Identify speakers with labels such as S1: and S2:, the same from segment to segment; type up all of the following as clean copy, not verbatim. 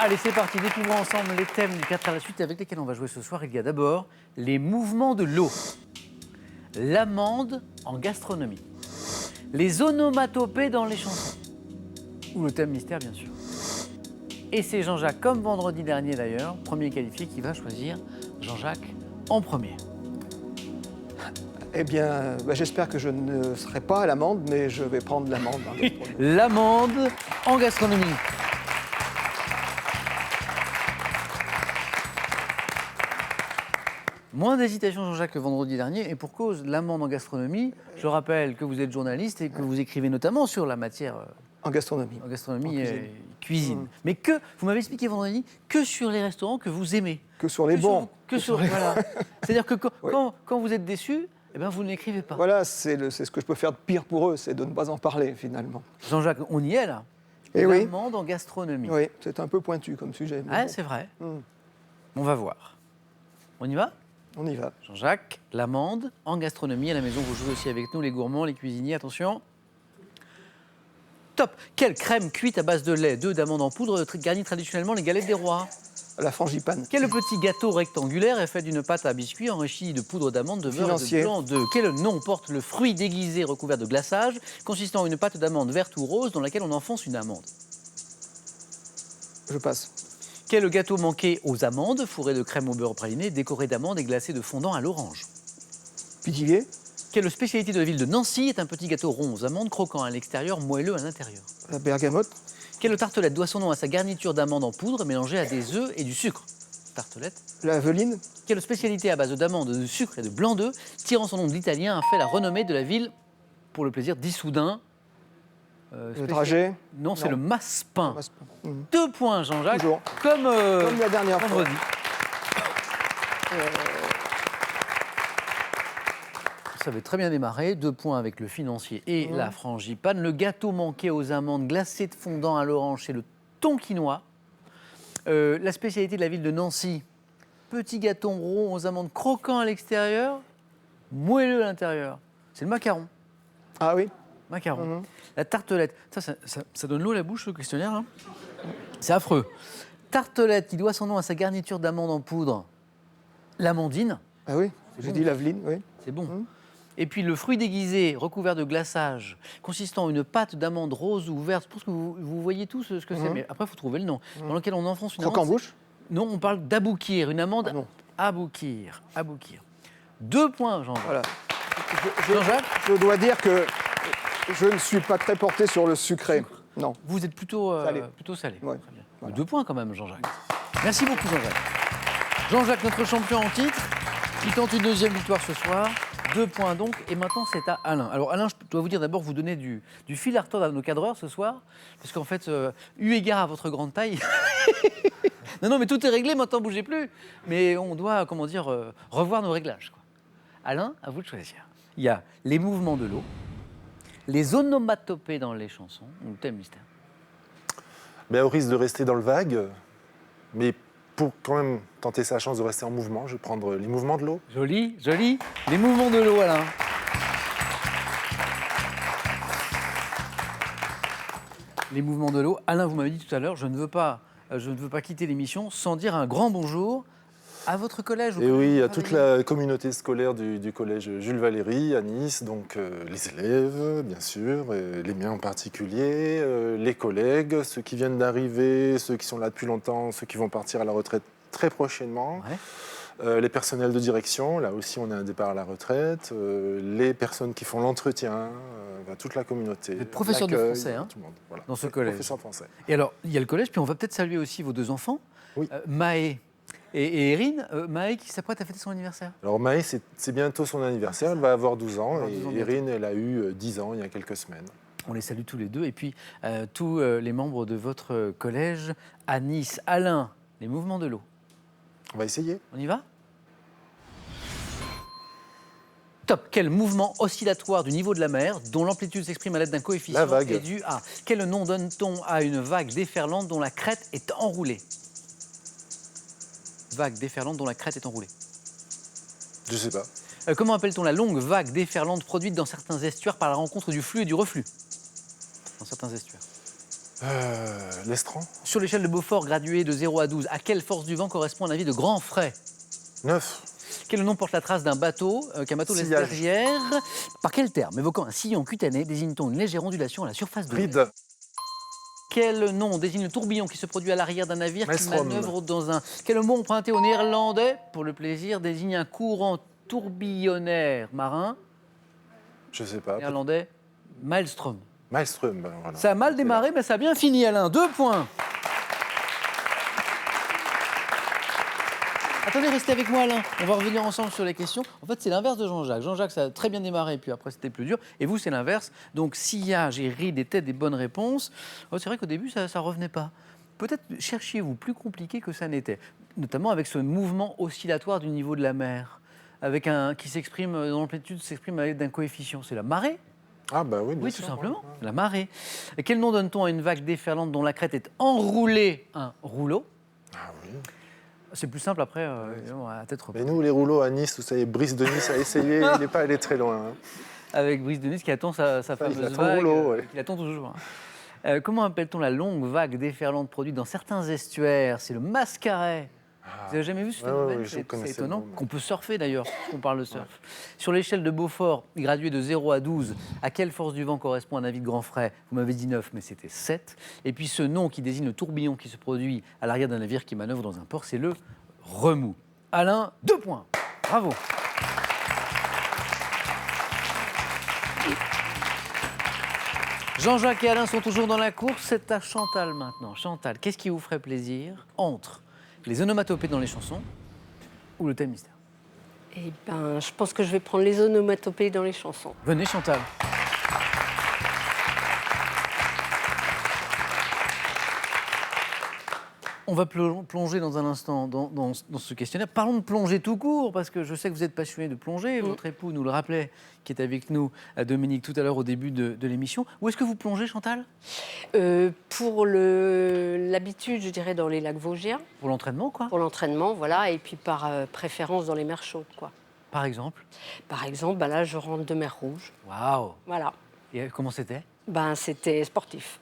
S1: Allez, c'est parti, découvrons ensemble les thèmes du 4 à la suite avec lesquels on va jouer ce soir. Il y a d'abord les mouvements de l'eau, l'amande en gastronomie, les onomatopées dans les chansons, ou le thème mystère bien sûr. Et c'est Jean-Jacques, comme vendredi dernier d'ailleurs, premier qualifié, qui va choisir Jean-Jacques en premier.
S2: Eh bien, j'espère que je ne serai pas à l'amande, mais je vais prendre l'amande.
S1: L'amande en gastronomie. Moins d'hésitation, Jean-Jacques, que vendredi dernier, et pour cause, l'amande en gastronomie. Je rappelle que vous êtes journaliste et que vous écrivez notamment sur la matière
S2: En gastronomie.
S1: en gastronomie
S2: En
S1: et cuisine.
S2: Mmh.
S1: Mais que, vous m'avez expliqué vendredi, que sur les restaurants que vous aimez.
S2: Que sur les bons.
S1: Voilà. C'est-à-dire que
S2: Oui.
S1: quand vous êtes déçu, eh ben vous n'écrivez pas.
S2: Voilà, c'est ce que je peux faire de pire pour eux, c'est de ne pas en parler finalement.
S1: Jean-Jacques, on y est là.
S2: Eh oui.
S1: L'amande en gastronomie.
S2: Oui, c'est un peu pointu comme sujet. mais
S1: Ah,
S2: bon,
S1: c'est vrai.
S2: Mmh.
S1: On va voir. On y va?
S2: On y va.
S1: Jean-Jacques, l'amande en gastronomie. À la maison, vous jouez aussi avec nous, les gourmands, les cuisiniers. Attention. Top. Quelle crème cuite à base de lait, d'œufs, d'amandes en poudre garnit traditionnellement les galettes des rois?
S2: La frangipane.
S1: Quel petit gâteau rectangulaire est fait d'une pâte à biscuits enrichie de poudre d'amande, de beurre et de
S2: Financier.
S1: blanc d'œuf? Quel nom porte le fruit déguisé recouvert de glaçage, consistant en une pâte d'amande verte ou rose dans laquelle on enfonce une amande?
S2: Je passe.
S1: Quel gâteau manqué aux amandes, fourré de crème au beurre praliné, décoré d'amandes et glacé de fondant à l'orange?
S2: Pitiguet.
S1: Quelle spécialité de la ville de Nancy est un petit gâteau rond aux amandes, croquant à l'extérieur, moelleux à l'intérieur?
S2: La bergamote.
S1: Quelle tartelette doit son nom à sa garniture d'amandes en poudre mélangée à des œufs et du sucre? Tartelette.
S2: La veline.
S1: Quelle spécialité à base d'amandes, de sucre et de blanc d'œuf, tirant son nom de l'italien, a fait la renommée de la ville pour le plaisir d'Issoudun?
S2: Le dragée.
S1: Non, c'est
S2: Non.
S1: le massepain.
S2: Mmh.
S1: 2 points, Jean-Jacques.
S2: Toujours.
S1: Comme
S2: Comme la dernière fois.
S1: vendredi. Ça avait très bien démarré. 2 points avec le financier et la frangipane. Le gâteau manqué aux amandes, glacé de fondant à l'orange, c'est le tonkinois. La spécialité de la ville de Nancy, petit gâteau rond aux amandes croquant à l'extérieur, moelleux à l'intérieur. C'est le macaron.
S2: Ah oui.
S1: Macaron. La tartelette. Ça donne l'eau à la bouche, le questionnaire. Hein, c'est affreux. Tartelette qui doit son nom à sa garniture d'amandes en poudre. L'amandine.
S2: Ah oui.
S1: C'est
S2: J'ai
S1: bon.
S2: dit la veline, oui.
S1: C'est bon. Et puis le fruit déguisé, recouvert de glaçage, consistant en une pâte d'amande rose ou verte. Je pense que vous voyez tous ce que c'est, mais après, il faut trouver le nom. Dans lequel on enfonce une
S2: Croque en
S1: amande.
S2: bouche.
S1: Non, on parle d'aboukir, une amande
S2: Ah non.
S1: aboukir. Aboukir. 2 points, Jean-Jacques.
S2: Voilà.
S1: Jean-Jacques,
S2: Je dois dire que je ne suis pas très porté sur le sucré. Non.
S1: vous êtes plutôt
S2: Salé.
S1: plutôt salé.
S2: Ouais.
S1: Très bien.
S2: Voilà.
S1: 2 points quand même, Jean-Jacques. Merci beaucoup, Jean-Jacques. Jean-Jacques, notre champion en titre, qui tente une deuxième victoire ce soir. 2 points donc, et maintenant c'est à Alain. Alors Alain, je dois vous dire d'abord, vous donner du fil à retordre à nos cadreurs ce soir, parce qu'en fait, eu égard à votre grande taille, non, mais tout est réglé, maintenant bougez plus, mais on doit, comment dire, revoir nos réglages, quoi. Alain, à vous de choisir. Il y a les mouvements de l'eau, les onomatopées dans les chansons, ou le thème mystère.
S3: Au risque de rester dans le vague, mais pour quand même tenter sa chance de rester en mouvement, je vais prendre les mouvements de l'eau.
S1: Joli, joli. Les mouvements de l'eau, Alain. Les mouvements de l'eau. Alain, vous m'avez dit tout à l'heure, je ne veux pas quitter l'émission sans dire un grand bonjour à votre collège.
S3: Et oui, à toute la communauté scolaire du collège Jules Valéry à Nice, donc les élèves, bien sûr, les miens en particulier, les collègues, ceux qui viennent d'arriver, ceux qui sont là depuis longtemps, ceux qui vont partir à la retraite très prochainement.
S1: Ouais.
S3: Les personnels de direction, là aussi on a un départ à la retraite, les personnes qui font l'entretien, toute la communauté.
S1: Vous êtes professeur de
S3: l'accueil,
S1: français, hein,
S3: tout le monde, voilà.
S1: dans ce collège.
S3: Professeur de français.
S1: Et alors, il y a le collège, puis on va peut-être saluer aussi vos 2 enfants,
S3: Oui.
S1: Maë et Erin. Maë qui s'apprête à fêter son anniversaire.
S3: Alors Maë, c'est bientôt son anniversaire, elle va avoir 12 ans,
S1: avoir 12 ans
S3: et
S1: bientôt.
S3: Erin, elle a eu 10 ans il y a quelques semaines.
S1: On les salue tous les deux, et puis tous les membres de votre collège à Nice. Alain, les mouvements de l'eau.
S3: On va essayer.
S1: On y va? Top. Quel mouvement oscillatoire du niveau de la mer, dont l'amplitude s'exprime à l'aide d'un coefficient,
S3: La vague.
S1: est dû à? Quel nom donne-t-on à une vague déferlante dont la crête est enroulée? Vague déferlante dont la crête est enroulée.
S3: Je sais pas.
S1: Comment appelle-t-on la longue vague déferlante produite dans certains estuaires par la rencontre du flux et du reflux? Dans certains estuaires.
S3: L'estran.
S1: Sur l'échelle de Beaufort, graduée de 0 à 12, à quelle force du vent correspond un avis de grand frais?
S3: 9.
S1: Quel nom porte la trace d'un bateau qu'un bateau laisse
S3: Sillage.
S1: derrière? Par quel terme, évoquant un sillon cutané, désigne-t-on une légère ondulation à la surface de l'eau?
S3: Ride.
S1: Quel nom désigne le tourbillon qui se produit à l'arrière d'un navire qui
S3: Maelstrom.
S1: manœuvre dans un... Quel mot emprunté au néerlandais, pour le plaisir, désigne un courant tourbillonnaire marin?
S3: Je sais pas.
S1: Néerlandais, Maelstrom.
S3: Maelstrom. Ben voilà.
S1: Ça a mal démarré, mais ça a bien fini, Alain. 2 points. Attendez, restez avec moi, Alain. On va revenir ensemble sur les questions. En fait, c'est l'inverse de Jean-Jacques. Jean-Jacques, ça a très bien démarré, puis après, c'était plus dur. Et vous, c'est l'inverse. Donc, sillage et ride étaient des bonnes réponses. Oh, c'est vrai qu'au début, ça ne revenait pas. Peut-être cherchiez-vous plus compliqué que ça n'était, notamment avec ce mouvement oscillatoire du niveau de la mer, avec qui s'exprime, dont l'amplitude s'exprime avec d'un coefficient. C'est la marée.
S3: Ah bah oui, bien
S1: Oui,
S3: sûr,
S1: tout simplement,
S3: ouais.
S1: la marée. Et quel nom donne-t-on à une vague déferlante dont la crête est enroulée? Un rouleau.
S3: Ah oui.
S1: C'est plus simple après, à tête reposée.
S3: Mais nous, les rouleaux à Nice, vous savez, Brice de Nice a essayé, il n'est pas allé très loin. Hein.
S1: Avec Brice de Nice qui attend sa
S3: il
S1: fameuse
S3: attend
S1: vague.
S3: rouleau, ouais.
S1: Il attend toujours. Comment appelle-t-on la longue vague déferlante produite dans certains estuaires? C'est le mascaret. Vous n'avez jamais vu ce phénomène?
S3: oui, je
S1: C'est
S3: connaissais
S1: étonnant.
S3: le nom, mais-
S1: Qu'on peut surfer d'ailleurs, qu'on parle de surf. Sur l'échelle de Beaufort, graduée de 0 à 12, à quelle force du vent correspond un avis de grand frais? Vous m'avez dit 9, mais c'était 7. Et puis ce nom qui désigne le tourbillon qui se produit à l'arrière d'un navire qui manœuvre dans un port, c'est le remous. Alain, 2 points. Bravo. Jean-Jacques et Alain sont toujours dans la course. C'est à Chantal maintenant. Chantal, qu'est-ce qui vous ferait plaisir entre les onomatopées dans les chansons ou le thème mystère?
S4: Eh ben, je pense que je vais prendre les onomatopées dans les chansons.
S1: Venez Chantal. On va plonger dans un instant dans ce questionnaire. Parlons de plongée tout court, parce que je sais que vous êtes passionné de plongée. Votre époux nous le rappelait, qui est avec nous, Dominique, tout à l'heure au début de l'émission. Où est-ce que vous plongez, Chantal?
S4: Pour l'habitude, je dirais dans les lacs Vosgiens,
S1: Pour l'entraînement, quoi.
S4: pour l'entraînement, voilà, et puis par préférence dans les mers chaudes, quoi.
S1: Par exemple.
S4: Par exemple, bah là, je rentre de mer Rouge,
S1: Waouh.
S4: voilà.
S1: Et comment c'était?
S4: Ben, c'était sportif.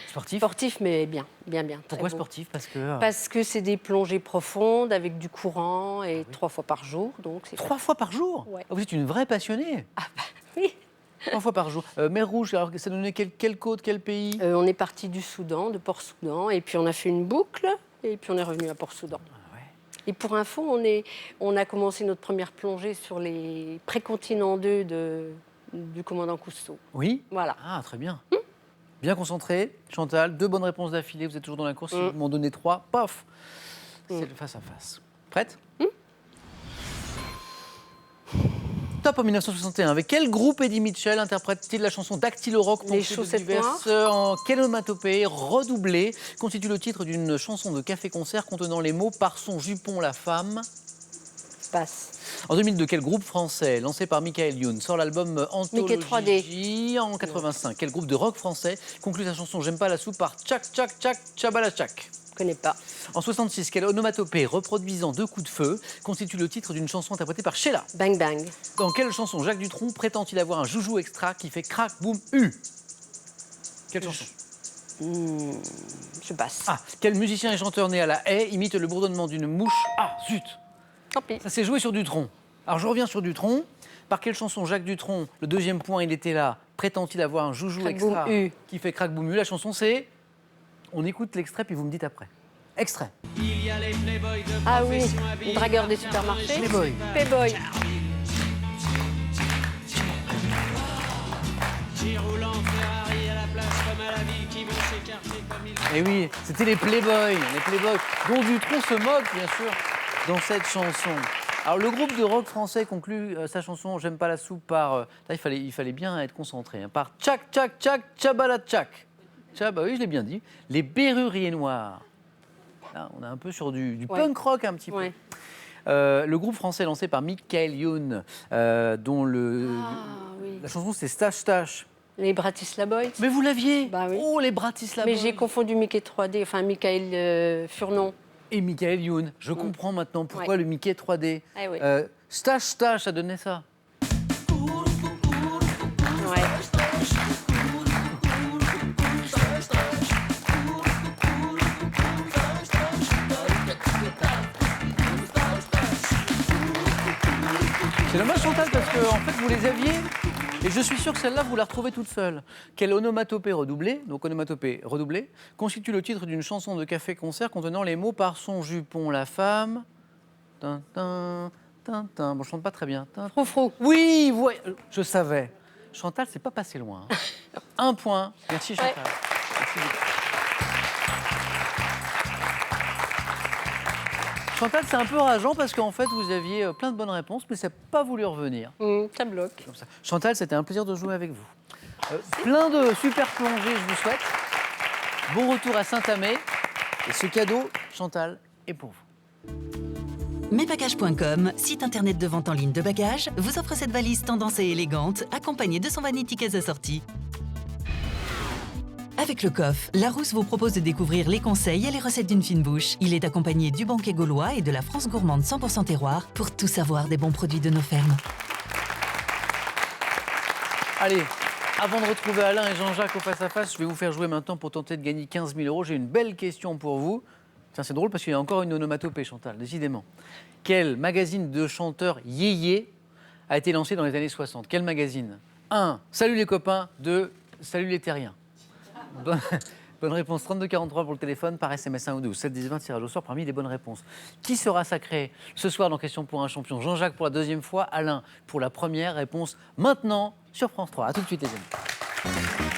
S1: Sportif?
S4: Sportif, mais bien, bien, bien. très
S1: Pourquoi
S4: beau.
S1: sportif? Parce que...
S4: Parce que c'est des plongées profondes avec du courant et 3 fois par jour, donc c'est
S1: 3 fois par jour?
S4: Ouais.
S1: Ah, vous êtes une vraie passionnée.
S4: oui.
S1: 3 fois par jour. Mer Rouge, alors ça donnait quelle côte, quel pays?
S4: On est parti du Soudan, de Port-Soudan, et puis on a fait une boucle, et puis on est revenu à Port-Soudan.
S1: Ah ouais.
S4: Et pour info, on a commencé notre première plongée sur les précontinents 2 du commandant Cousteau.
S1: Oui.
S4: Voilà.
S1: Ah, très bien. Bien concentré. Chantal, 2 bonnes réponses d'affilée. Vous êtes toujours dans la course. Si vous m'en donnez 3, paf. C'est le face à face. Prête? Top en 1961. Avec quel groupe Eddie Mitchell interprète-t-il la chanson Dactylo Rock,
S4: Les
S1: ponctuée de
S4: chaussettes
S1: diverses en quelle onomatopée redoublée constitue le titre d'une chanson de café-concert contenant les mots « Par son jupon la femme ».
S4: Passe.
S1: En 2002, quel groupe français, lancé par Michael Youn, sort l'album Anthologie
S4: Mickey 3D.
S1: en 85? Quel groupe de rock français conclut sa chanson J'aime pas la soupe par Tchak Tchak Tchak Tchabala Tchak?
S4: Je connais pas.
S1: En 66, quelle onomatopée reproduisant 2 coups de feu constitue le titre d'une chanson interprétée par Sheila?
S4: Bang bang.
S1: Dans quelle chanson Jacques Dutronc prétend-il avoir un joujou extra qui fait crack boum hu? Quelle chanson?
S4: Je passe.
S1: Ah, quel musicien et chanteur né à La Haye imite le bourdonnement d'une mouche? Ah, zut!
S4: Tant pis.
S1: Ça s'est joué sur Dutronc. Alors je reviens sur Dutronc. Par quelle chanson Jacques Dutronc, le 2e point, il était là, prétend-il avoir un joujou
S4: Crac,
S1: extra
S4: boum, hu.
S1: qui fait crack boum hu? La chanson c'est... On écoute l'extrait puis vous me dites après. Extrait.
S4: Ah oui, le dragueur des supermarchés.
S1: Playboy.
S4: Playboy.
S1: Et oui, c'était les Playboys dont Dutronc se moque bien sûr dans cette chanson. Alors le groupe de rock français conclut sa chanson J'aime pas la soupe par... là, il fallait bien être concentré, hein, par Tchak Tchak Tchak Tchabala Tchak. Bah oui, je l'ai bien dit. Les Berruriers Noirs. Là, on est un peu sur du
S4: Ouais.
S1: punk rock un petit peu.
S4: Ouais.
S1: Le groupe français lancé par Michael Youn, dont
S4: Ah oui.
S1: la chanson c'est Stache Stache.
S4: Les Bratislava Boys.
S1: Mais vous l'aviez?
S4: Bah oui.
S1: Oh, les Bratislava
S4: Mais
S1: Boys.
S4: j'ai confondu Mickey 3D, enfin Michael Furnon.
S1: Et Michael Youn. Je comprends maintenant pourquoi
S4: Ouais.
S1: le Mickey 3D.
S4: Ah oui.
S1: Stache Stache, ça donnait ça.
S4: Ouais.
S1: dommage Chantal parce que en fait vous les aviez et je suis sûr que celle-là vous la retrouvez toute seule. Quelle onomatopée redoublée, donc onomatopée redoublée, constitue le titre d'une chanson de café-concert contenant les mots par son jupon la femme. Tintin, tintin. Bon, je chante pas très bien. Tintin.
S4: Froufrou.
S1: Oui, je savais. Chantal, c'est pas passé loin. Hein. 1 point. Merci Chantal.
S4: Ouais.
S1: Merci beaucoup. Chantal, c'est un peu rageant parce qu'en fait, vous aviez plein de bonnes réponses, mais ça n'a pas voulu revenir.
S4: Ça bloque.
S1: Comme ça. Chantal, c'était un plaisir de jouer avec vous. Plein de super plongées, je vous souhaite. Bon retour à Saint-Amé. Et ce cadeau, Chantal, est pour vous.
S5: Mesbagages.com, site internet de vente en ligne de bagages, vous offre cette valise tendance et élégante, accompagnée de son vanity case assorti. Avec le coffre, Larousse vous propose de découvrir les conseils et les recettes d'une fine bouche. Il est accompagné du banquet gaulois et de la France gourmande 100% terroir pour tout savoir des bons produits de nos fermes.
S1: Allez, avant de retrouver Alain et Jean-Jacques au face-à-face, je vais vous faire jouer maintenant pour tenter de gagner 15 000 €. J'ai une belle question pour vous. Tiens, c'est drôle parce qu'il y a encore une onomatopée, Chantal, décidément. Quel magazine de chanteurs yéyé a été lancé dans les années 60 ? Quel magazine ? 1. Salut les copains. 2. Salut les terriens. Bonne réponse, 3243 pour le téléphone, par SMS 1 ou 2 ou 7 10 20, tirage au sort parmi les bonnes réponses. Qui sera sacré ce soir dans Question pour un champion ? Jean-Jacques pour la deuxième fois, Alain pour la première réponse maintenant sur France 3. A tout de suite les amis.